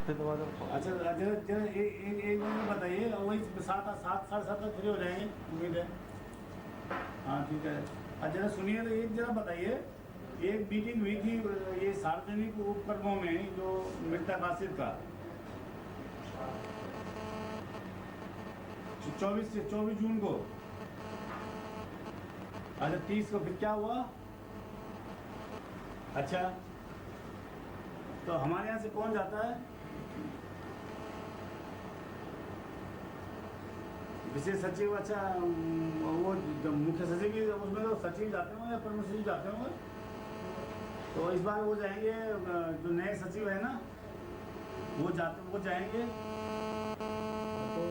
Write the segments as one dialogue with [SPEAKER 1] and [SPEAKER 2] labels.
[SPEAKER 1] फिर दोबारा
[SPEAKER 2] अच्छा एक मिनट बताइए, वही 7 साढ़े 7 तक फ्री हो जाएंगे उम्मीद है। हाँ ठीक है। अच्छा जरा सुनिए, तो एक जरा बताइए, एक मीटिंग हुई थी ये सार्वजनिक उपक्रमों में जो मिलता कासिद का 24 जून को। अच्छा 30 को फिर क्या हुआ? अच्छा तो हमारे यहाँ से कौन जाता है? विशेष सचिव। अच्छा वो जो मुख्य सचिव भी उसमें तो सचिव जाते होंगे या प्रमुख सचिव जाते होंगे। तो इस बार वो जाएंगे, जो नए सचिव है ना वो जाएंगे। तो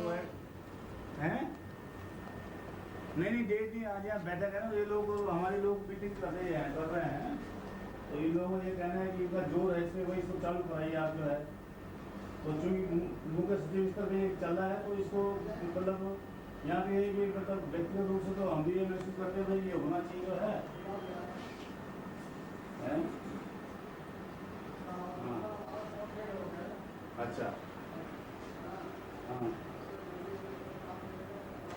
[SPEAKER 2] हैं नहीं डेट नहीं, आज यहाँ बैठक है ना, ये लोग हमारे लोग मीटिंग कर रहे हैं। तो इन लोगों को ये कहना है कि इनका जोर है इसमें, वही इसको चालू कराइए आप जो है। तो चूँकि मुख्य सचिव स्तर पे चल रहा है तो इसको मतलब यहाँ पे ये मतलब व्यक्तिगत रूप से तो हम भी ये महसूस करते हैं भाई ये होना चाहिए जो है। हाँ अच्छा हाँ,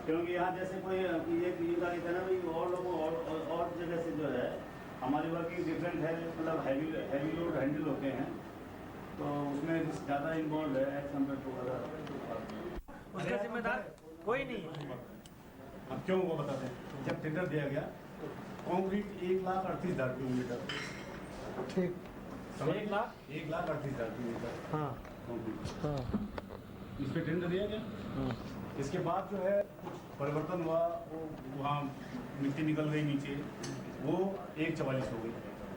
[SPEAKER 2] क्योंकि यहाँ जैसे कोई ये कहना भाई और लोगों और जगह से जो है हमारी वर्किंग डिफरेंट है, मतलब हैवी लोड हैंडल होते हैं तो उसमें ज़्यादा इन्वॉल्व है एज कम्पेयर टू अदर।
[SPEAKER 1] उसका जिम्मेदार कोई नहीं है।
[SPEAKER 2] अब क्यों वो बताते हैं, जब टेंडर दिया गया कंक्रीट 1,38,000 किलोमीटर,
[SPEAKER 1] ठीक
[SPEAKER 2] 1,38,000 किलोमीटर
[SPEAKER 1] हाँ
[SPEAKER 2] कंक्रीट,
[SPEAKER 1] हाँ
[SPEAKER 2] इस पर टेंडर दिया गया। इसके बाद जो है परिवर्तन हुआ, वो वहाँ मिट्टी निकल गई नीचे, वो 1,44 हो गई,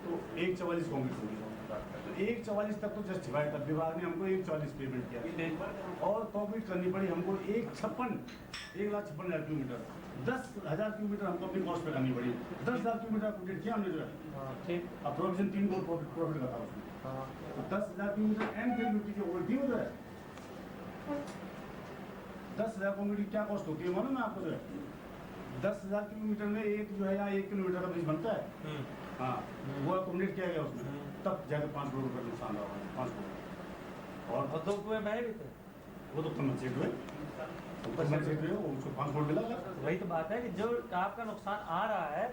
[SPEAKER 2] तो 1,44 कंक्रीट हो गई। तो 1,44 तक तो जस्टिफाई था, विभाग ने हमको 1,44 पेमेंट किया और कंक्रीट करनी पड़ी हमको 1,56,000 किलोमीटर, 10,000 किलोमीटर हमको अपनी कॉस्ट पे करनी पड़ी। 10,000 किलोमीटर कंप्लीट किया हमने जो है।
[SPEAKER 1] ठीक
[SPEAKER 2] अब प्रोविजन 3 करोड़ प्रॉफिट का था उसमें। तो 10,000 किलोमीटर एंड किलोमीटर की उल्टी हो जाए। 10,000 किलोमीटर की क्या कॉस्ट होती है मालूम है आपको जो है? 10,000 किलोमीटर में एक जो है यहाँ 1 किलोमीटर का ब्रिज बनता है। हाँ वो कंप्लीट किया गया उसमें, तब जाकर 5 करोड़ रुपये नुकसान हुआ, 5 करोड़। और
[SPEAKER 1] 2 कुएं बहे भी थे।
[SPEAKER 2] वो तो कंपनसेट हुए, उसको 5 करोड़ मिला।
[SPEAKER 1] वही तो बात है कि जो आपका नुकसान आ रहा है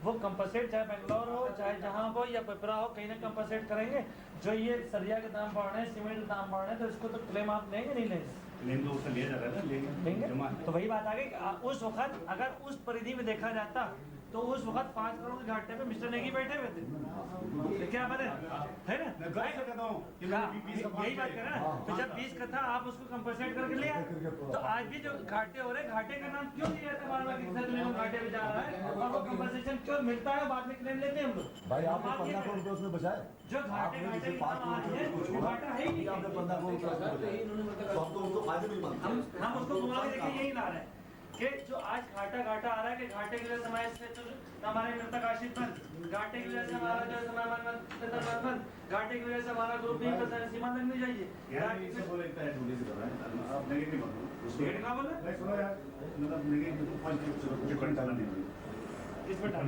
[SPEAKER 1] वो कंपनसेट, चाहे बेंगलोर हो चाहे जहाँ हो या पिपरा हो, कहीं ना कंपनसेट करेंगे। जो ये सरिया के दाम बढ़ रहे हैं, सीमेंट के दाम बढ़ रहे हैं, तो इसको तो क्लेम आप लेंगे नहीं लेंगे?
[SPEAKER 2] लेकिन तो उससे लिया जा रहा है ना,
[SPEAKER 1] लेंगे। तो वही बात आ गई, उस वक्त अगर उस परिधि में देखा जाता तो उस वक्त 5 करोड़ के घाटे पे मिस्टर नेगी बैठे हुए थे, क्या बने है ना? यही बात कर रहे हैं। तो जब 20 का था आप उसको कंपनसेट करके लिया, तो आज भी जो घाटे हो रहे हैं, घाटे का नाम क्यों दिया था बार बार घाटे में जा रहा है और वो कंपनसेशन क्यों मिलता है, बाद में क्लेम लेते हैं हम लोग।
[SPEAKER 3] भाई आपने 15 करोड़ रुपए उसमें बचाए,
[SPEAKER 1] जो घाटे की दाम आ रही है वो घाटा है ही नहीं।
[SPEAKER 3] आपने 15 करोड़ रुपए उसमें बचाए, तो हम तो उनको फायदे नहीं मानते।
[SPEAKER 1] हम उसको घुमा के देखिए यही ला रहे हैं कि जो आज घाटा आ रहा है कि घाटे की वजह से हमारे मृतक आशित बंद, घाटे की वजह से हमारा जो बंद, घाटे की वजह से हमारा ग्रुप भी सीमा तक नहीं जाइए। किसको टाइम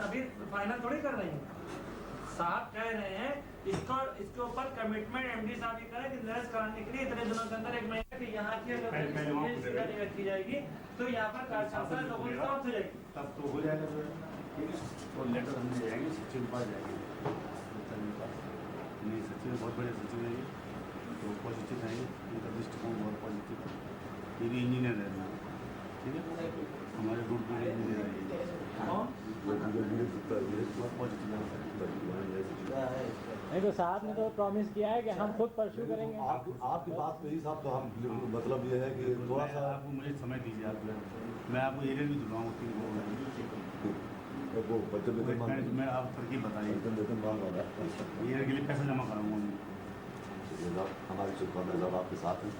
[SPEAKER 1] अभी फाइनल थोड़ी कर रही है साहब, कह रहे हैं इसके ऊपर कमिटमेंट एमडी साहब ही करें कि निरस्त कराने के लिए इतने दिनों के अंदर 1 महीने की यहाँ की अगर की जाएगी तो यहाँ पर कार्यशाला लोगों की तरफ से जाएगी,
[SPEAKER 2] तब तो हो जाएगा जो है। तो लेटर हम ले जाएंगे, सचिव के पास जाएंगे, नहीं सचिव बहुत बड़े सचिव है ये, तो पॉजिटिव है, इनका दृष्टिकोण बहुत पॉजिटिव है। ये भी इंजीनियर है, ठीक है, हमारे ग्रुप में इंजीनियर है,
[SPEAKER 1] नहीं तो साहब ने तो प्रॉमिस किया है कि हम खुद परस्यू करेंगे।
[SPEAKER 3] आपकी बात पे ही साहब, तो हम मतलब ये है कि थोड़ा सा
[SPEAKER 2] आपको मुझे समय दीजिए, आप मैं आपको एरिया भी दिलवाऊँ 3
[SPEAKER 3] वो बच्चे
[SPEAKER 2] मैं आप तरकीब बताइए,
[SPEAKER 3] वेतन मांग रहा था,
[SPEAKER 2] एरिया के लिए पैसा जमा कराऊंगा।
[SPEAKER 3] हमारी शुभकामनाएं साहब आपके साथ हैं,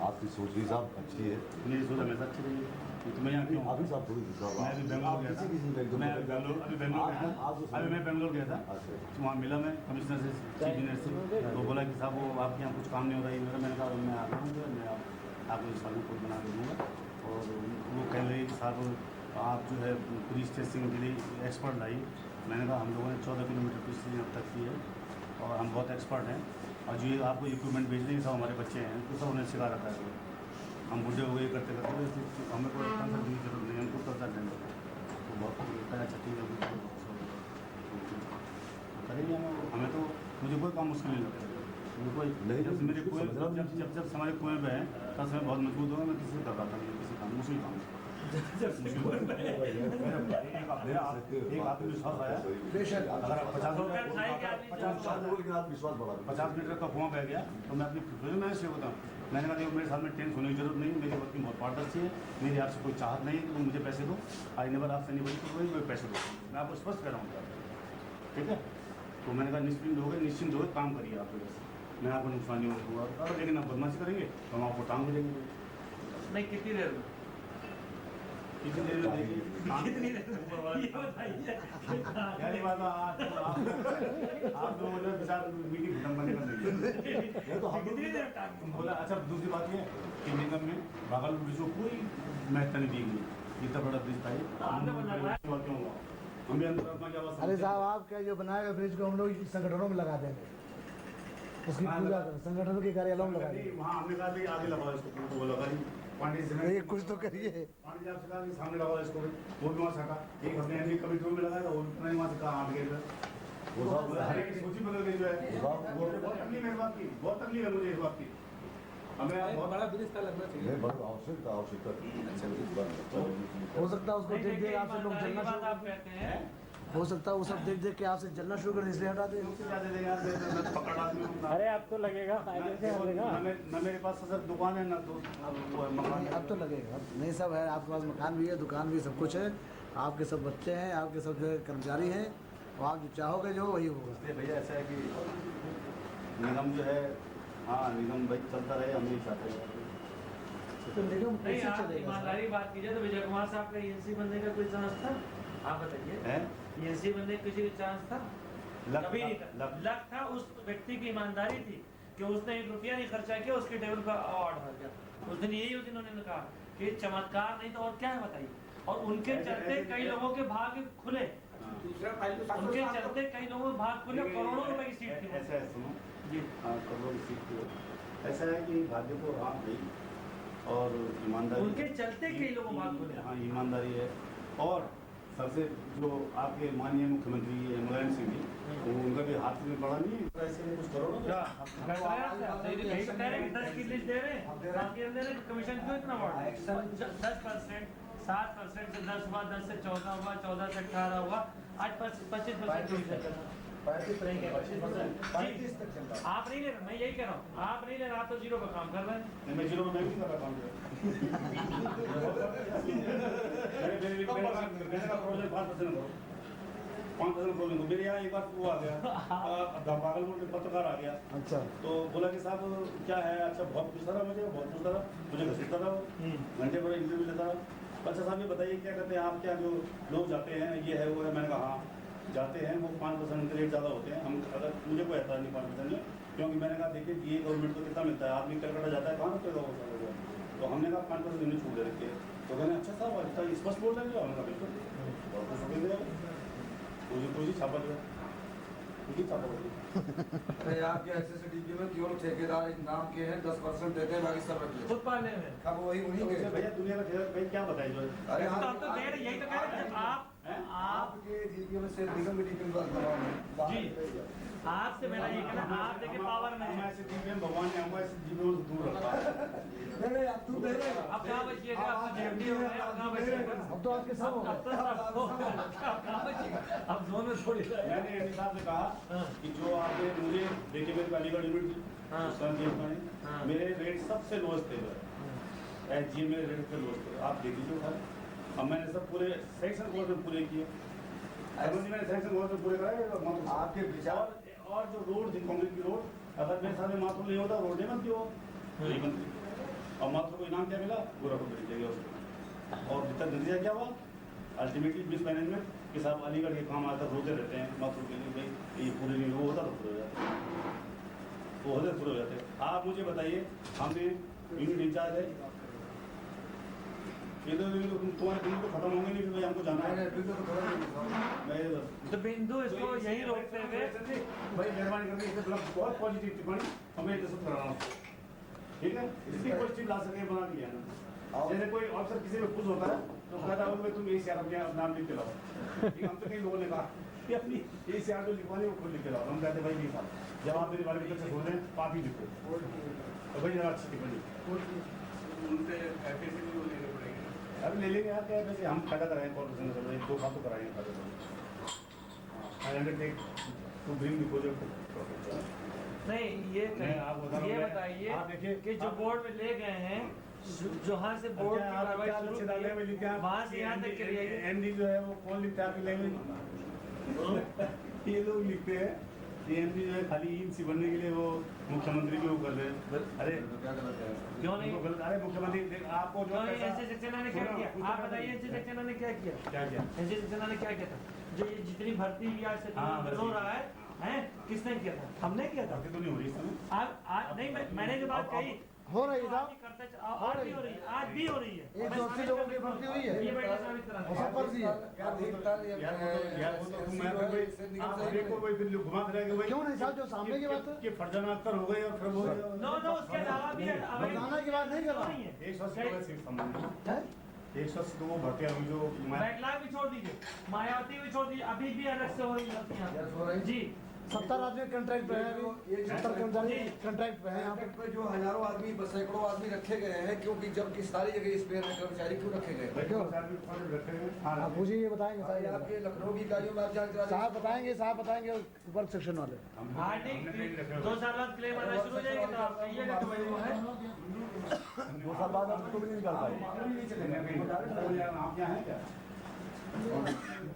[SPEAKER 3] आपकी सोच भी साहब अच्छी है,
[SPEAKER 2] मेरी सोच हमेशा अच्छी रही है। तो मैं यहाँ क्यों
[SPEAKER 3] अभी साहब थोड़ी
[SPEAKER 2] मैं अभी बेंगलोर गया था, मैं बेंगलोर गया था, वहाँ मिला मैं कमिश्नर से, चीफ इंजीनियर से, तो बोला कि साहब वो आपके यहाँ कुछ काम नहीं हो रहा है, मैंने कहा मैं आ रहा हूँ, मैं आपको इस साल में कोड बना के दूँगा। और वो कह रहे कि साहब आप जो है पुलिस टेस्टिंग के लिए एक्सपर्ट लाई। मैंने कहा हम लोगों ने 14 किलोमीटर पुलिस टेस्टिंग अब तक की है और हम बहुत एक्सपर्ट हैं, और जो ये आपको इक्विपमेंट भेज देंगे सब हमारे बच्चे हैं, तो सब उन्हें सिखा रखा है। हम बुढ़े हो गए करते करते, हमें कोई कंसल्ट की जरूरत नहीं है, हमको कंसल्ट लेंगे तो बहुत लगता है। अच्छा ठीक है करेंगे हमें तो, मुझे कोई काम मुश्किल नहीं लगता।
[SPEAKER 3] नहीं,
[SPEAKER 2] जब मेरे कुएं
[SPEAKER 3] समझ रहा हूँ।
[SPEAKER 2] जब हमारे कुएं में है तब समय बहुत मजबूत होगा, मैं किसी से घबराता नहीं, किसी काम मुश्किल काम एक आत्मविश्वास आया। अगर आप 50 मीटर का कुआं बह गया तो मैं अपनी प्रिपरेशन में से होता हूँ। मैंने कहा देखो मेरे साथ में टेंस होने की जरूरत नहीं, मेरी वर्किंग बहुत पारदर्शी है, मेरी आपसे कोई चाहत नहीं है कि तुम मुझे पैसे दो। आई नेवर आपसे नहीं बोली मुझे पैसे दो, मैं आपको स्पष्ट कर रहा हूँ। ठीक है, तो मैंने कहा निश्चिंत हो गए काम करिए आप लोग, मैं आपको नुकसान नहीं होगा, लेकिन आप बदमाशी करेंगे तो हम आपको टांग देंगे।
[SPEAKER 1] नहीं कितनी देर में?
[SPEAKER 2] कितनी देर में देखिए
[SPEAKER 1] कितनी देर में ये बताइए।
[SPEAKER 2] यानी बात आप लोगों ने विचार मीटिंग खत्म करने का नहीं तो हम
[SPEAKER 1] कितनी देर टाइम?
[SPEAKER 2] तुम बोला। अच्छा दूसरी बात ये कि निगम में बागल ब्रिज को कोई महत्व नहीं दी गई, इतना बड़ा ब्रिज था ये क्यों हुआ? हम भी अंतरात्मा की आवाज।
[SPEAKER 4] अरे साहब आप क्या जो बनाएगा ब्रिज को हम लोग संगठनों में लगा देंगे, उसकी पूजा कर संगठनों के कार्यालयों में लगा देंगे।
[SPEAKER 2] वहाँ हमने कहा कि आगे लगाओ इसको, वो लगा दी पांडे से
[SPEAKER 4] ये कुछ तो करिए।
[SPEAKER 2] पांडे जी आपसे कहा कि सामने लगाओ इसको, वो भी वहाँ सका। एक हमने एमपी कमेटी में लगाया, वो भी वहाँ से कहा आठ गए। वो सब हर एक सोची बदल गई जो है, वो बहुत तकलीफ है इस बात की, बहुत तकलीफ है मुझे इस बात की। हमें बहुत
[SPEAKER 5] बड़ा ब्रिज का लगना चाहिए।
[SPEAKER 3] नहीं, बड़ा आवश्यकता
[SPEAKER 4] हो सकता है उसको देख देख आपसे लोग जलना
[SPEAKER 1] बात आप
[SPEAKER 4] शुरू,
[SPEAKER 1] कहते हैं।
[SPEAKER 4] हो सकता है वो सब देख देख के आपसे जलना शुरू कर इसलिए हटा दे।
[SPEAKER 2] क्या दे देंगे यार, मैं तो पकड़ आदमी हूँ।
[SPEAKER 5] अरे अब तो लगेगा, फायदे से लगेगा।
[SPEAKER 2] न मेरे पास सर दुकान है, ना तो वो है मकान।
[SPEAKER 4] अब तो लगेगा, नहीं सब है आपके पास, मकान भी है, दुकान भी, सब कुछ है, आपके सब बच्चे हैं, आपके सब जो है कर्मचारी हैं, और आप जो चाहोगे जो वही होगा।
[SPEAKER 2] इसलिए भैया ऐसा है कि निगम जो है, हाँ निगम भाई चलता रहे, हम यही चाहते हैं।
[SPEAKER 4] तो निगम
[SPEAKER 1] नहीं
[SPEAKER 4] कैसे
[SPEAKER 1] आप
[SPEAKER 4] चलेगा
[SPEAKER 1] ईमानदारी बात कीजिए तो विजय कुमार साहब का ईएनसी बनने का कोई चांस था? आप बताइए,
[SPEAKER 2] हैं?
[SPEAKER 1] ईएनसी बनने का किसी का चांस था?
[SPEAKER 2] लक
[SPEAKER 1] कभी
[SPEAKER 2] था,
[SPEAKER 1] नहीं था। लक था, उस व्यक्ति की ईमानदारी थी कि उसने 1 रुपया नहीं खर्चा किया, उसके टेबल पर अवार्ड आ गया। उस दिन यही उस दिन उन्होंने कहा कि चमत्कार नहीं तो और क्या है बताइए। और उनके चलते कई लोगों के भाग्य खुले,
[SPEAKER 5] दूसरा फाइल तो
[SPEAKER 1] उनके चलते कई लोगों के भाग्य खुले, करोड़ों रुपए की सीट थी।
[SPEAKER 2] ऐसा है, सुनो
[SPEAKER 1] जी
[SPEAKER 2] हाँ, करोड़ों की सीट थी। ऐसा है कि भाग्य को हाँ गई और ईमानदारी,
[SPEAKER 1] उनके चलते कई लोगों को भाग्य खुले।
[SPEAKER 2] हाँ ईमानदारी है। और सबसे जो आपके माननीय मुख्यमंत्री है मुलायम सिंह जी, वो उनका भी हाथ में पड़ा नहीं है, ऐसे कुछ करो ना।
[SPEAKER 1] यही तो कह रहे हैं कि 10 की लिस्ट दे रहे हैं, बाकी हम दे रहे हैं, कमीशन क्यों इतना बढ़ा? 10%, 7% से 10 हुआ, 10 से 14 हुआ, 14 से 18 हुआ, आज 25% कमीशन।
[SPEAKER 4] 35 तक चलता है।
[SPEAKER 1] आप नहीं ले रहे, मैं यही कह रहा हूँ, आप नहीं ले रहे, आप तो जीरो का काम कर रहे हैं।
[SPEAKER 2] मैं जीरो में मैं भी कर रहा हूँ। 5% बोलेंगे तो मेरे यहाँ एक बार वो आ गया, भागलपुर में पत्रकार आ गया,
[SPEAKER 4] अच्छा
[SPEAKER 2] तो बोला कि साहब क्या है, अच्छा बहुत पूछता रहा मुझे, बहुत पूछता रहा, मुझे घसीटता रहा, घंटे भर इंटरव्यू लेता रहा। अच्छा साहब ये बताइए क्या कहते हैं आप, क्या जो लोग जाते हैं ये है वो है? मैंने कहा हाँ जाते हैं, वो 5% के रेट ज़्यादा होते हैं, हम अगर मुझे कोई आता नहीं 5% में, क्योंकि मैंने कहा देखिए ये गवर्नमेंट को कितना मिलता है, आदमी कलकत्ता जाता है कहाँ रुकेगा वो सारा, तो हमने कहा 5% इन्हें छूट दे रखी है। तो कहने अच्छा साहब अच्छा स्पष्ट बोल रहे हैं, हमने कहा बिल्कुल बहुत कुछ हो गया, कुछ छापा दिया, कुछ ही छापा दिया।
[SPEAKER 6] अरे आपके एसएसडीपी में केवल ठेकेदार एक नाम के हैं, 10% देते हैं, बाकी सब रख लेते
[SPEAKER 1] खुद पालने में।
[SPEAKER 6] हैं। अब वही उन्हीं के
[SPEAKER 2] भैया दुनिया का ठेका भाई क्या बताए जो है?
[SPEAKER 6] अरे
[SPEAKER 1] तो हम तो कह रहे, यही तो कह रहे हैं जब आप
[SPEAKER 6] आपके डीपी में से निगम के डीपी में बात कर रहा हूँ।
[SPEAKER 1] जी आपसे मेरा ये कहना, आप देखिए पावर में
[SPEAKER 2] हम
[SPEAKER 1] है।
[SPEAKER 2] ऐसे जीवन भगवान ने हमको ऐसे जीवन से दूर रखा है।
[SPEAKER 6] नहीं आप तू दे रहे
[SPEAKER 1] अब कहाँ बचिएगा, अब तो जेएमडी हो गए, अब कहाँ बचिएगा?
[SPEAKER 4] अब तो आपके सब हो
[SPEAKER 1] अब तो सब हो गया, अब कहाँ बचिएगा? अब जोन में थोड़ी रहेगा।
[SPEAKER 2] मैंने एमडी साहब से कहा कि जो आपने मुझे देखिए मेरे अलीगढ़ यूनिवर्सिटी
[SPEAKER 1] हाँ।
[SPEAKER 2] मेरे रेट सबसे लोएस्ट थे, जी मेरे रेट से लोएस्ट थे, आप देख लीजिए उठा। अब मैंने सब पूरे सेक्शन कोर्स में पूरे किए, मैंने सेक्शन कोर्स में पूरे कराए।
[SPEAKER 6] आपके विचार
[SPEAKER 2] और जो रोड थी कांग्रेस की रोड, अगर मेरे सामने माथुर नहीं होता रोड नहीं बनती हो, नहीं बनती। और माथुर को इनाम क्या मिला? गोरखपुर भेज दिया गया उसको। और जितना नतीजा क्या हुआ अल्टीमेटली मिस मैनेजमेंट के साथ अलीगढ़ के काम आता रोते रहते हैं माथुर के लिए, भाई ये पूरे नहीं वो होता तो पूरे हो जाते, वो होते पूरे हो जाते। आप मुझे बताइए, हमने यूनिट इंचार्ज है ये तो तुम्हारे बिल तो खत्म होंगे नहीं, फिर भाई हमको जाना है।
[SPEAKER 6] बिल तो खत्म नहीं होगा।
[SPEAKER 2] मैं
[SPEAKER 1] तो बिंदु इसको यही रोकते हुए
[SPEAKER 2] भाई मेहरबानी करके इसे बहुत पॉजिटिव टिप्पणी हमें ये सब कराना, ठीक है, इसकी पॉजिटिव ला सके बना दिया ना। जैसे कोई अफसर किसी में खुश होता है तो कहता है तुम यही शहर अपने नाम लिख के लाओ, ठीक है, हम तो कई लोगों ने कहा कि अपनी यही शहर जो लिखवानी वो खुद लिख के लाओ। हम कहते भाई नहीं साहब, जब आप मेरी बारे में सोच रहे हैं आप ही लिखो, तो भाई जरा अच्छी टिप्पणी
[SPEAKER 7] उनसे पैसे भी वो लेने पड़ेंगे।
[SPEAKER 2] अभी ले लेंगे यार, क्या है, वैसे हम फायदा कराएंगे कॉर्पोरेशन से, दो साल तो कराएंगे फायदा। To bring the project.
[SPEAKER 1] नहीं ये
[SPEAKER 2] मैं आपको बता रहा हूँ,
[SPEAKER 1] ये
[SPEAKER 2] मैं-
[SPEAKER 1] बताइए
[SPEAKER 2] आप देखिए,
[SPEAKER 1] कि जो
[SPEAKER 2] आप-
[SPEAKER 1] बोर्ड में ले गए हैं, जहाँ से बोर्ड की
[SPEAKER 2] आप
[SPEAKER 1] कार्रवाई
[SPEAKER 2] क्या
[SPEAKER 1] शुरू
[SPEAKER 2] लिखते डाले में
[SPEAKER 1] की
[SPEAKER 2] लिखा है,
[SPEAKER 1] वहाँ से यहाँ तक के लिए
[SPEAKER 2] एमडी जो है वो कौन लिखता है आपकी लैंग्वेज? ये लोग लिखते हैं कि एमडी जो है खाली सी बनने के लिए वो मुख्यमंत्री के वो कर रहे हैं। अरे
[SPEAKER 6] तो क्या गलत है?
[SPEAKER 1] क्यों नहीं?
[SPEAKER 2] उनको गलत- अरे मुख्यमंत्री आपको जो
[SPEAKER 1] क्यों नहीं?
[SPEAKER 2] पैसा-
[SPEAKER 1] एनसी सक्सेना ने क्या
[SPEAKER 2] सुनो,
[SPEAKER 1] किया?
[SPEAKER 2] कुछ
[SPEAKER 1] आप
[SPEAKER 2] पैसा-
[SPEAKER 1] बताइए एनसी सक्सेना ने क्या किया?
[SPEAKER 2] क्या किया?
[SPEAKER 1] एनसी सक्सेना ने क्या किया था? जो ये जितनी भर्ती की आज से
[SPEAKER 2] हाँ,
[SPEAKER 1] हो रहा है, हैं? किसने किया था? हमने किया था।
[SPEAKER 2] भर्ती तो नहीं हो रही इस समय।
[SPEAKER 1] आज नहीं, मैंने जो बात कही
[SPEAKER 4] हो रही है साहब,
[SPEAKER 1] आज भी हो रही है, आज भी हो रही है।
[SPEAKER 4] 180 लोगों की भर्ती हुई है।
[SPEAKER 1] ये बेटा साबित करा
[SPEAKER 4] और सब फर्जी है।
[SPEAKER 6] क्या देखता है?
[SPEAKER 2] यार वो तो तुम मैं वही आप देखो वही फिर घुमा फिरा के वही
[SPEAKER 4] क्यों नहीं साहब, जो सामने की बात है।
[SPEAKER 2] कि फर्जाना अख्तर हो गई और फिर वो
[SPEAKER 1] नो नो, उसके अलावा भी है।
[SPEAKER 4] फरजाना की बात नहीं कर रहा।
[SPEAKER 1] नहीं है।
[SPEAKER 2] 180 को सीट संबंधित
[SPEAKER 4] है?
[SPEAKER 2] 180 तो वो भर्ती अभी जो
[SPEAKER 1] बैकलॉग भी छोड़ दीजिए, मायावती भी छोड़ दीजिए, अभी भी अलग से हो रही है
[SPEAKER 6] यस, हो रही है।
[SPEAKER 1] जी।
[SPEAKER 4] 70 आदमी कंट्रैक्ट पे है अभी, 70 कर्मचारी कंट्रैक्ट पे है यहाँ पे।
[SPEAKER 6] पे जो हजारों आदमी सैकड़ों आदमी रखे गए हैं, क्योंकि जबकि सारी जगह स्पेयर में कर्मचारी क्यों रखे गए?
[SPEAKER 4] क्यों?
[SPEAKER 2] रखे हुए
[SPEAKER 4] हाँ पूछिए, ये बताएंगे
[SPEAKER 6] भाई
[SPEAKER 4] साहब,
[SPEAKER 6] आपके लखनऊ की इकाइयों में आप जांच करा
[SPEAKER 4] साहब बताएंगे वर्क सेक्शन वाले।
[SPEAKER 1] हार्दिक 2 साल बाद क्लेम आना शुरू हो जाएगा तो आप कहिएगा कि भाई वो है।
[SPEAKER 3] 2 साल बाद आप उसको भी नहीं निकाल पाए।
[SPEAKER 2] आप यहाँ हैं क्या?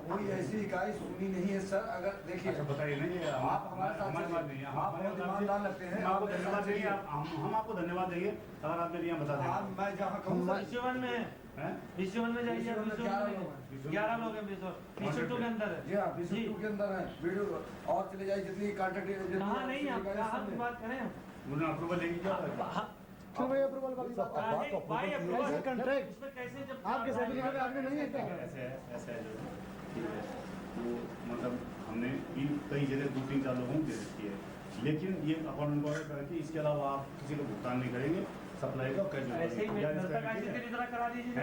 [SPEAKER 6] कोई ऐसी इकाई सुनी नहीं है सर। अगर देखिए
[SPEAKER 2] अच्छा बताइए ना, ये
[SPEAKER 6] आप हमारे साथ
[SPEAKER 2] हमारी बात नहीं है,
[SPEAKER 6] आप बहुत ईमानदार लगते हैं।
[SPEAKER 2] हम आपको धन्यवाद देंगे, हम आपको धन्यवाद देंगे अगर आप मेरे यहाँ बता दें।
[SPEAKER 6] आप मैं जहाँ कहूँ सर,
[SPEAKER 1] विश्ववन में है,
[SPEAKER 2] हैं?
[SPEAKER 1] विश्ववन में जाइए,
[SPEAKER 6] विश्ववन में
[SPEAKER 1] विश्ववन
[SPEAKER 6] 11 लोग
[SPEAKER 1] में
[SPEAKER 6] हैं।
[SPEAKER 1] 11 लोग हैं विश्व के अंदर है।
[SPEAKER 6] जी हाँ, विश्व के अंदर है वीडियो, और चले जाए जितनी कॉन्ट्रैक्ट
[SPEAKER 1] कहाँ नहीं है, आप कहाँ की बात करें हम?
[SPEAKER 2] उन्होंने अप्रूवल लेके क्या होगा?
[SPEAKER 1] हाँ,
[SPEAKER 4] क्यों भाई अप्रूवल वाली बात है?
[SPEAKER 1] काहे- भाई
[SPEAKER 4] कैसे
[SPEAKER 1] approval-
[SPEAKER 4] कंट्रैक्ट?
[SPEAKER 1] उसमें कैसे जब
[SPEAKER 4] आपके सर्टिफिकेट में आदमी नहीं है क्या?
[SPEAKER 2] ऐसा है जो ठीक है, तो मतलब हमने भी कई जगह 2-3-4 लोगों को दे रखी है, लेकिन ये अपॉइंटमेंट ऑर्डर करके इसके अलावा आप किसी को भुगतान नहीं करेंगे सप्लाई का।
[SPEAKER 1] ऐसे ही मृतक आश्रित की तरह करा दीजिए,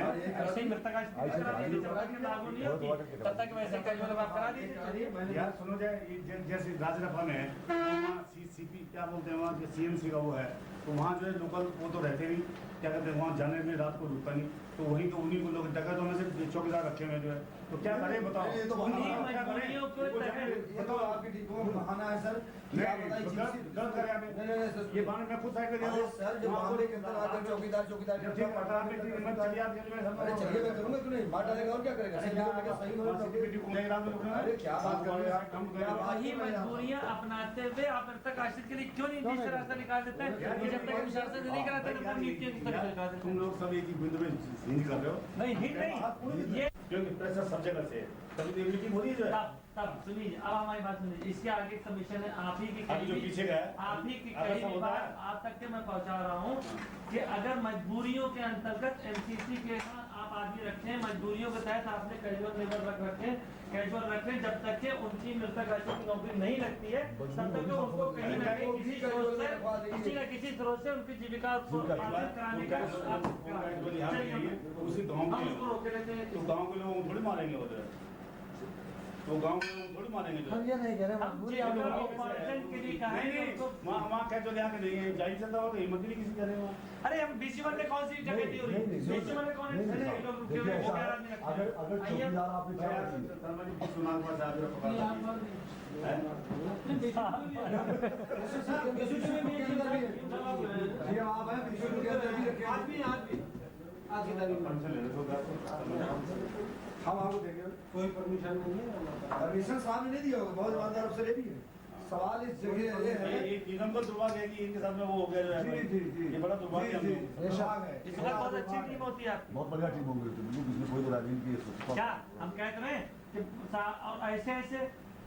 [SPEAKER 1] ऐसे ही मृतक आश्रित की तरह करा दीजिए, जब तक कि लागू नहीं होती तब तक वैसे कैजुअल आप करा दीजिए।
[SPEAKER 2] यार सुनो जाए, जैसे राजरफा में है वहाँ सीपी क्या बोलते हैं वहाँ सीएमसी का वो है, तो वहाँ जो है लोकल वो तो रहते नहीं, क्या कहते हैं वहाँ जाने में रात को रुकता नहीं, तो वहीं के उन्हीं को लोग डकैतों में से चौकीदार रखे हुए जो है, तो क्या करें बताओ?
[SPEAKER 6] ये तो
[SPEAKER 1] उन्हीं
[SPEAKER 2] क्या करें?
[SPEAKER 1] मजबूरियों को
[SPEAKER 2] वो जाने-
[SPEAKER 6] ये तो आपकी डिपो में बहाना है सर। ये आप बताइए
[SPEAKER 2] गलत करे आपने।
[SPEAKER 6] नहीं, नहीं, सर।
[SPEAKER 2] ये बहाने मैं खुद साइड पे दे
[SPEAKER 6] अरे सर, जो बहाने के अंदर आकर चौकीदार
[SPEAKER 2] जब ठीक अगर आपने ठीक मत चलिए आप जल्दी में
[SPEAKER 6] अरे चलिए मैं करूँगा क्यों नहीं, मार डालेगा और क्या करेगा? सही जगह पे सही हो तो अरे क्या बात कर रहे हैं आप?
[SPEAKER 1] वही मजबूरियां अपनाते हुए आप मृतक आश्रित के लिए क्यों नहीं बीच से रास्ता निकाल देते हैं कि जब तक अनुशासन नहीं कराते तब तक नीति की तरफ निकाल देते
[SPEAKER 2] तुम
[SPEAKER 1] हैं।
[SPEAKER 2] लोग सब एक ही बिंदु में हिंज कर रहे हो,
[SPEAKER 1] नहीं हिट नहीं, ये
[SPEAKER 2] क्योंकि प्रेशर सब जगह से है, तभी तो मीटिंग हो रही है जो है।
[SPEAKER 1] तब सुनिए, अब हमारी बात सुनिए, इसके आगे कमीशन है आप ही की
[SPEAKER 2] अभी जो पीछे का है,
[SPEAKER 1] आप ही की
[SPEAKER 2] अगर
[SPEAKER 1] कही
[SPEAKER 2] सब
[SPEAKER 1] हुई
[SPEAKER 2] होता
[SPEAKER 1] बात
[SPEAKER 2] है।
[SPEAKER 1] आप तक के मैं पहुंचा रहा हूँ कि अगर मजबूरियों के अंतर्गत एमसीसी के साथ आप आदमी रखें, मजबूरियों के तहत आपने कैजुअल लेबर कैजुअल रखें, जब तक के उनकी मृतक आश्रित की नौकरी नहीं लगती है तब तक के उनको कहीं ना कहीं किसी न किसी स्रोत से उनकी जीविका को अर्जित कराने का
[SPEAKER 2] उसी गाँव
[SPEAKER 1] हम
[SPEAKER 2] के
[SPEAKER 1] उसको रोके रहते हैं।
[SPEAKER 2] तो गाँव के लोग थोड़ी मारेंगे उधर, तो गाँव के लोग थोड़ी मारेंगे जो
[SPEAKER 4] हम ये नहीं कह रहे,
[SPEAKER 1] हम
[SPEAKER 4] मजबूरी
[SPEAKER 1] जी
[SPEAKER 4] आप
[SPEAKER 1] अगर
[SPEAKER 4] लोगों की है।
[SPEAKER 1] ऑपरेशन के लिए कहा
[SPEAKER 2] नहीं
[SPEAKER 1] है
[SPEAKER 2] नहीं
[SPEAKER 1] तो
[SPEAKER 2] वहाँ क्या जो यहाँ के नहीं है जाहिर चलता हो तो हिम्मत ही नहीं किसी करे वहाँ।
[SPEAKER 1] अरे हम बीसीवन में कौन सी जगह दी हो रही है? बीसीवन में कौन है लोग रुके हुए हैं, वो 11 आदमी रखते हैं।
[SPEAKER 3] अगर
[SPEAKER 1] आइए।
[SPEAKER 3] चौकीदार आपने
[SPEAKER 2] भाई
[SPEAKER 3] चाहा
[SPEAKER 2] यार,
[SPEAKER 3] थी,
[SPEAKER 2] शर्मा जी कुछ सुना हुआ साहब जरा पकड़ लीजिए। हैं?
[SPEAKER 6] ये आप हैं विश्व के अंदर भी रखे हैं।
[SPEAKER 2] परमिशन ले लो, तो
[SPEAKER 6] हम आपको देंगे
[SPEAKER 5] कोई परमिशन नहीं है।
[SPEAKER 6] परमिशन साहब ने नहीं दिया होगा, बहुत ईमानदार अफसर ये भी है। सवाल इस जगह ये है
[SPEAKER 2] ये निगम दुर्भाग्य है कि इनके साथ में वो हो गया जो है
[SPEAKER 6] जी, जी, जी।
[SPEAKER 2] ये बड़ा दुर्भाग्य
[SPEAKER 6] जी,
[SPEAKER 2] है हम
[SPEAKER 6] जी। विभाग है।
[SPEAKER 1] इसमें बहुत अच्छी टीम होती है आपकी।
[SPEAKER 3] बहुत बढ़िया टीम होंगी बिल्कुल, इसमें कोई बुराई नहीं की है।
[SPEAKER 1] क्या हम कहते हैं कि और ऐसे ऐसे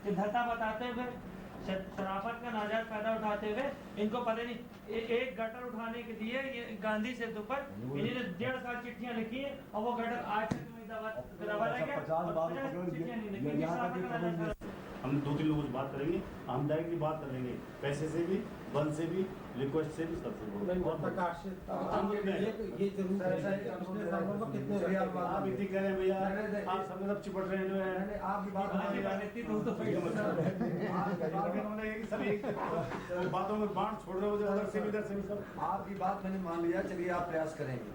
[SPEAKER 1] कि धता बताते हुए शराफत का नाजायज फायदा उठाते हुए इनको पता नहीं एक गटर उठाने के लिए ये गांधी सेतु पर इन्होंने 1.5 साल चिट्ठियां लिखी है और वो गटर आज तक नहीं दबा रहे हैं।
[SPEAKER 3] 50 बार
[SPEAKER 1] चिट्ठियां नहीं लिखी।
[SPEAKER 3] यहाँ तक कि कमेंट
[SPEAKER 2] हम 2-3 लोगों से बात करेंगे, हम डायरेक्टली बात कर लेंगे, पैसे से भी, बल से भी, रिक्वेस्ट से भी, सबसे
[SPEAKER 5] और प्रकाश से ये जरूर पिछले सालों में कितने
[SPEAKER 2] आप इतनी कह रहे हैं भैया, आप सब सब चिपट रहे हैं जो है
[SPEAKER 5] आपकी बात
[SPEAKER 2] सब एक बातों में बांट छोड़ रहे हो, उधर से भी इधर से भी सब।
[SPEAKER 6] आपकी बात मैंने मान लिया, चलिए आप प्रयास करेंगे,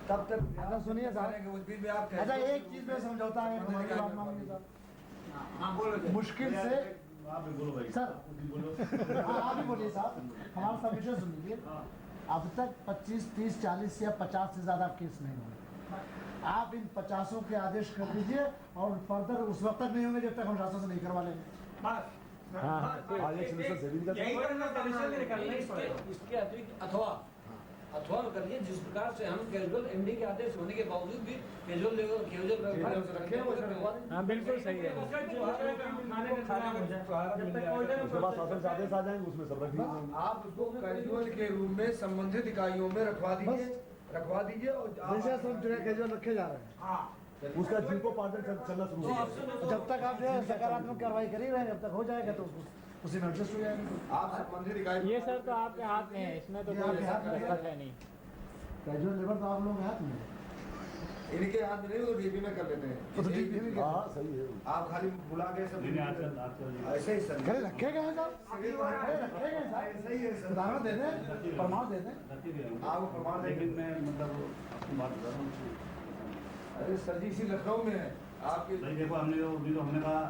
[SPEAKER 6] तब तक
[SPEAKER 4] अच्छा सुनिए साहब,
[SPEAKER 6] उस दिन भी आप
[SPEAKER 4] अच्छा एक चीज में समझौता है, मेरी बात मानिए साहब। मुश्किल से
[SPEAKER 2] आप भी बोलो भाई,
[SPEAKER 4] सर
[SPEAKER 2] बोलो।
[SPEAKER 4] आप ही बोलिए साहब, हमारा सबमिशन सुन लीजिए। अब तक 25, 30, 40 या 50 से ज़्यादा केस नहीं हुए। आप इन 50 के आदेश कर दीजिए और फर्दर उस वक्त तक नहीं होंगे जब तक हम शासन से नहीं करवा लेंगे।
[SPEAKER 8] इसके अतिरिक्त अथवा करिए, जिस प्रकार से हम कैजुअल एमडी के आदेश होने के बावजूद भी कैजुअल
[SPEAKER 1] बिल्कुल सही है।
[SPEAKER 3] उसके बाद शासन से आदेश आ जाएंगे, उसमें सब रख दीजिए।
[SPEAKER 6] आप उसको कैजुअल के रूप में संबंधित इकाइयों में रखवा दीजिए और
[SPEAKER 4] कैजुअल रखे जा रहे हैं,
[SPEAKER 3] उसका जिनको पार्टनर चलना शुरू हो जाएगा।
[SPEAKER 4] जब तक आप जो है सकारात्मक कार्रवाई कर ही रहे हैं, जब तक हो जाएगा तो उसी में एडजस्ट हो जाएगा।
[SPEAKER 6] आप संबंधित इकाई
[SPEAKER 9] ये सर तो आपके हाथ में है, इसमें तो कोई दस्तखत है नहीं।
[SPEAKER 4] कैजुअल लेबर तो आप लोग हाथ में है।
[SPEAKER 6] इनके हाथ में नहीं, वो डीपी में कर लेते हैं।
[SPEAKER 4] तो DP में क्या?
[SPEAKER 3] हाँ सही है।
[SPEAKER 6] आप खाली बुला के सब ऐसे ही सर
[SPEAKER 4] घरे रखे गए हैं साहब, घरे रखे गए हैं साहब,
[SPEAKER 6] सही है सर।
[SPEAKER 4] उदाहरण दे दें, प्रमाण दे दें।
[SPEAKER 6] आपको प्रमाण
[SPEAKER 2] लेकिन मैं मतलब अपनी बात कर रहा हूँ।
[SPEAKER 6] अरे सर जी, इसी लखनऊ में है आपके।
[SPEAKER 2] भाई देखो, हमने कहा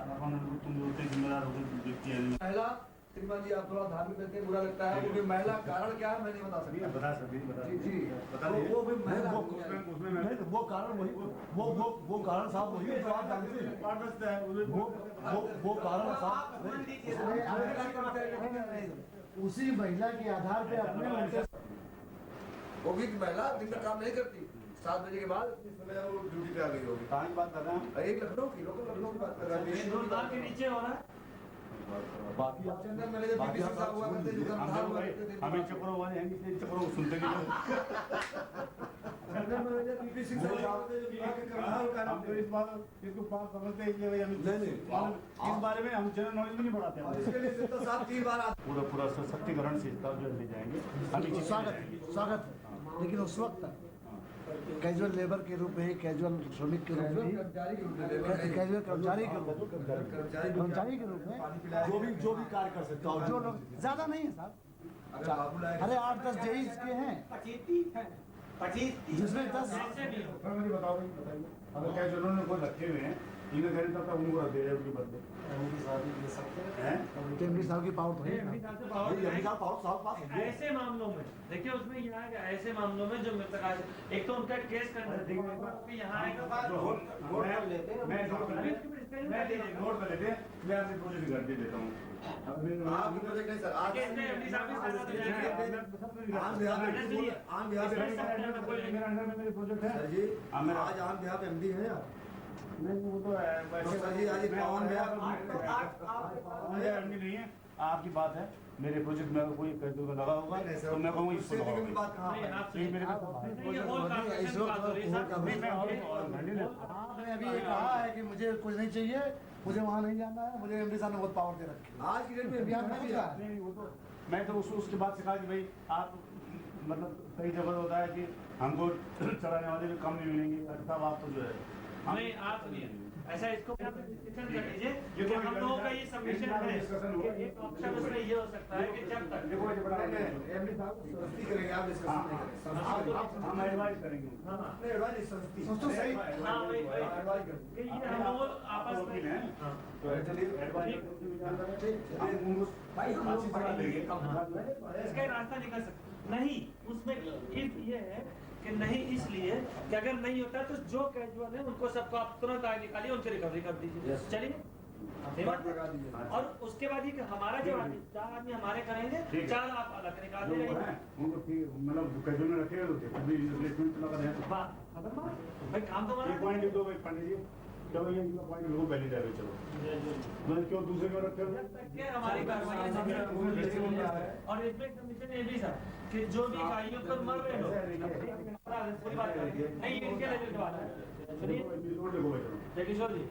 [SPEAKER 2] तुम जो होते जिम्मेदार हो गए व्यक्ति है।
[SPEAKER 6] महिला श्रीमान जी, आप थोड़ा धार्मिक करके बुरा लगता है, वो भी महिला कारण क्या है मैं नहीं बता सकता।
[SPEAKER 2] बता सकती बता
[SPEAKER 6] जी जी
[SPEAKER 2] बता
[SPEAKER 6] तो वो भी महिला
[SPEAKER 2] उसमें
[SPEAKER 3] नहीं तो वो कारण वही वो कारण साहब वही है जो आप जानते हैं। वो कारण साहब
[SPEAKER 4] उसी महिला के आधार पे अपने उनके
[SPEAKER 6] वो भी महिला दिन में काम नहीं करती, 7 बजे के बाद इस समय वो ड्यूटी पे आ गई होगी।
[SPEAKER 2] कहाँ की बात कर रहे हैं?
[SPEAKER 6] एक लखनऊ की लखनऊ की बात कर रहे हैं।
[SPEAKER 1] के नीचे हो रहा है।
[SPEAKER 3] बाकी आप
[SPEAKER 6] चंदन मैनेजर बीपी सिंह साहब हुआ करते, दुकानदार हुआ करते थे।
[SPEAKER 2] हमें चक्रों वाले हैं, इसलिए चक्रों सुनते नहीं लोग।
[SPEAKER 6] चंदन मैनेजर बीपी सिंह साहब हुआ करते थे, विभाग के कर्मचारी का नाम।
[SPEAKER 2] हम तो इस बात इसको पास समझते हैं, इसलिए भाई हम इस बारे में हम जनरल नॉलेज में नहीं बढ़ाते
[SPEAKER 6] और
[SPEAKER 2] हैं।
[SPEAKER 6] इसके लिए सिर्फ 7-3 बार आते
[SPEAKER 2] पूरा सशक्तिकरण से इसका जो ले जाएंगे, हम इसी
[SPEAKER 4] स्वागत है। लेकिन उस वक्त तक कैजुअल लेबर के रूप में, कैजुअल श्रमिक के रूप में, कैजुअल कर्मचारी के रूप में
[SPEAKER 3] जो भी कार्य कर सकता हो,
[SPEAKER 4] जो लोग ज्यादा नहीं है साहब, अरे 8-10 जेईस के हैं, जिसमें 10
[SPEAKER 2] बताओ अगर क्या जो उन्होंने कोई रखे हुए हैं, इन्हें करें तब तक उनको रख दे रहे उनके बदले हैं।
[SPEAKER 4] एमडी साहब की पावर तो है ना।
[SPEAKER 1] ऐसे मामलों में देखिए, उसमें यहाँ है कि ऐसे मामलों में जो प्रकाश, एक तो उनका केस करना यहाँ आएगा,
[SPEAKER 2] मैं नोट कर लेते हैं, मैं आपसे प्रोजेक्ट कर दे देता हूँ।
[SPEAKER 6] आप प्रोजेक्ट नहीं सर, आज
[SPEAKER 1] एमडी साहब के साथ हो जाएगा।
[SPEAKER 6] आन बिहाफ
[SPEAKER 2] मेरे प्रोजेक्ट है
[SPEAKER 6] सर जी, आज आन बिहाफ एमडी है आप?
[SPEAKER 2] नहीं, वो तो वैसे
[SPEAKER 6] सर जी, आज
[SPEAKER 2] ऑन नहीं है। आपकी बात है, मेरे प्रोजेक्ट में अगर कोई कैजुअल का लगा होगा तो मैं कहूँगा इसको लगाओ।
[SPEAKER 6] बात कहाँ है?
[SPEAKER 1] आपने
[SPEAKER 4] अभी ये कहा है कि मुझे कुछ नहीं चाहिए, मुझे वहाँ नहीं जाना है, मुझे एमडी साहब ने बहुत पावर दे रखी है।
[SPEAKER 6] आज की डेट में
[SPEAKER 4] अभी आप नहीं जा
[SPEAKER 2] नहीं, वो तो मैं तो उसके बाद से कहा कि भाई आप मतलब कई जगह होता है कि हमको चलाने वाले भी कम नहीं मिलेंगे, साहब आप तो जो है
[SPEAKER 1] नहीं, आप सुनिए, ऐसा इसको डिस्कशन कर लीजिए, क्योंकि हम लोगों का ये सबमिशन है। एक ऑप्शन उसमें ये हो सकता है कि जब तक
[SPEAKER 6] एमडी साहब सस्ती करेंगे, आप डिस्कशन नहीं करें।
[SPEAKER 2] हम एडवाइस करेंगे।
[SPEAKER 6] नहीं, एडवाइस सस्ती
[SPEAKER 4] तो सही।
[SPEAKER 1] हाँ, वही
[SPEAKER 6] एडवाइस करेंगे।
[SPEAKER 1] ये हम लोग आपस में
[SPEAKER 2] तो चलिए एडवाइस
[SPEAKER 1] इसका रास्ता निकल सकता नहीं। उसमें इफ ये है कि नहीं, इसलिए कि अगर नहीं होता तो जो कैजुअल है उनको सबको आप तुरंत आगे निकालिए, उनकी रिकवरी कर दीजिए। चलिए, और उसके बाद ये कि हमारा जो 4 आदमी हमारे करेंगे, 4 आप अलग निकाल दे रहे हैं।
[SPEAKER 2] मतलब कैजुअल में रखेगा तो रिप्लेसमेंट लगा रहे हैं।
[SPEAKER 1] भाई काम तो हमारा
[SPEAKER 2] पॉइंट लिख दो भाई पंडित जी, चलो ये पॉइंट बिल्कुल वैलिड है, चलो मैंने क्यों दूसरे को रखे हुए?
[SPEAKER 1] जब तक के हमारी कार्रवाई और इसमें कमीशन ये भी था कि जो भी इकाइयों पर मर रहे हो पूरी बात नहीं, इनके लेवल की बात है। सुनिए
[SPEAKER 2] देखो,
[SPEAKER 1] जगदीश्वर जी,